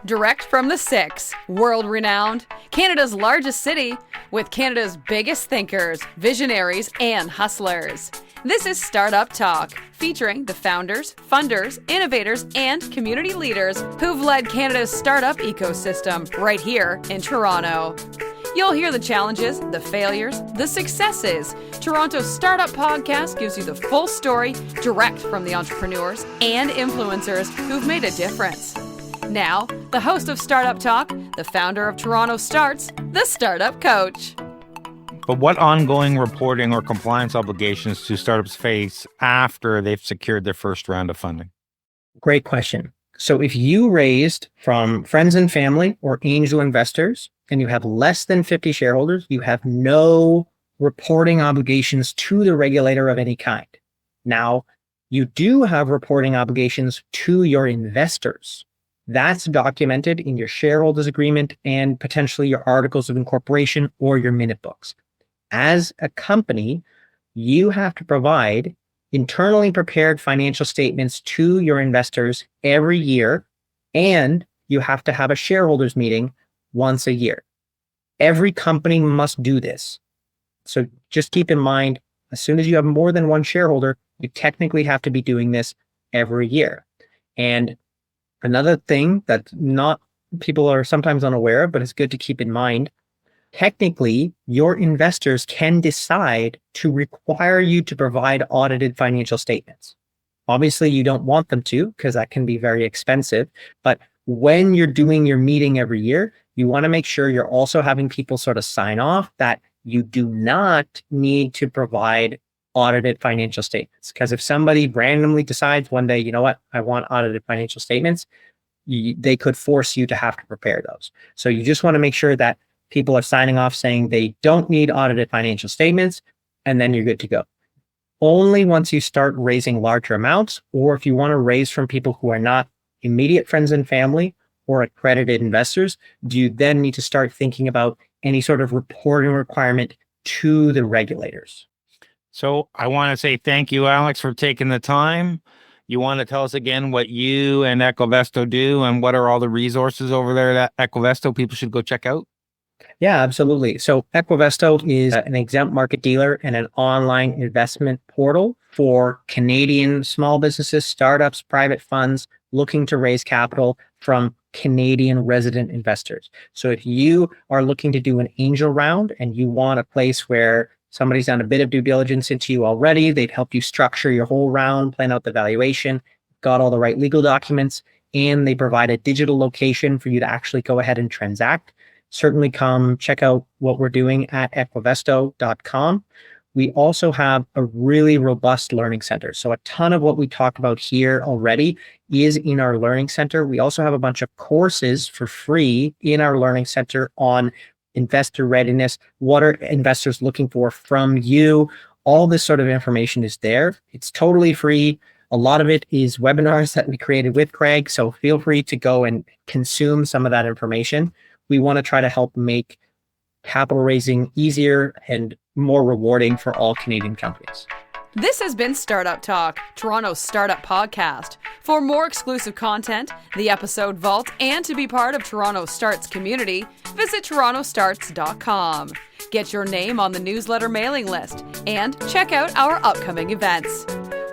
Direct from the Six, world-renowned, Canada's largest city, with Canada's biggest thinkers, visionaries, and hustlers. This is Startup Talk, featuring the founders, funders, innovators, and community leaders who've led Canada's startup ecosystem right here in Toronto. You'll hear the challenges, the failures, the successes. Toronto's Startup Podcast gives you the full story direct from the entrepreneurs and influencers who've made a difference. Now, the host of Startup Talk, the founder of TorontoStarts, the Startup Coach. But what ongoing reporting or compliance obligations do startups face after they've secured their first round of funding? Great question. So if you raised from friends and family or angel investors and you have less than 50 shareholders, you have no reporting obligations to the regulator of any kind. Now, you do have reporting obligations to your investors. That's documented in your shareholders agreement and potentially your articles of incorporation or your minute books. As a company, you have to provide internally prepared financial statements to your investors every year, and you have to have a shareholders meeting once a year. Every company must do this. So just keep in mind, as soon as you have more than one shareholder, you technically have to be doing this every year. And another thing that people are sometimes unaware of, but it's good to keep in mind, technically, your investors can decide to require you to provide audited financial statements. Obviously, you don't want them to because that can be very expensive. But when you're doing your meeting every year, you want to make sure you're also having people sort of sign off that you do not need to provide audited financial statements. Because if somebody randomly decides one day, you know what, I want audited financial statements, they could force you to have to prepare those. So you just want to make sure that people are signing off saying they don't need audited financial statements, and then you're good to go. Only once you start raising larger amounts, or if you want to raise from people who are not immediate friends and family or accredited investors, do you then need to start thinking about any sort of reporting requirement to the regulators. So I want to say thank you, Alex, for taking the time. You want to tell us again what you and Equivesto do and what are all the resources over there that Equivesto people should go check out? Yeah, absolutely. So Equivesto is an exempt market dealer and an online investment portal for Canadian small businesses, startups, private funds looking to raise capital from Canadian resident investors. So if you are looking to do an angel round and you want a place where somebody's done a bit of due diligence into you already, they'd help you structure your whole round, plan out the valuation, got all the right legal documents, and they provide a digital location for you to actually go ahead and transact. Certainly come check out what we're doing at equivesto.com. We also have a really robust learning center. So a ton of what we talked about here already is in our learning center. We also have a bunch of courses for free in our learning center on investor readiness. What are investors looking for from you? All this sort of information is there. It's totally free. A lot of it is webinars that we created with Craig. So feel free to go and consume some of that information. We want to try to help make capital raising easier and more rewarding for all Canadian companies. This has been Startup Talk, Toronto's startup podcast. For more exclusive content, the episode vault, and to be part of TorontoStarts community, visit TorontoStarts.com. Get your name on the newsletter mailing list and check out our upcoming events.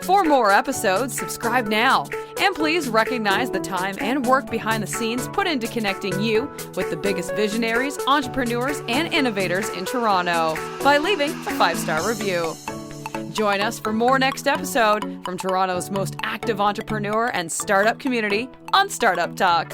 For more episodes, subscribe now. And please recognize the time and work behind the scenes put into connecting you with the biggest visionaries, entrepreneurs, and innovators in Toronto by leaving a 5-star review. Join us for more next episode from Toronto's most active entrepreneur and startup community on Startup Talk.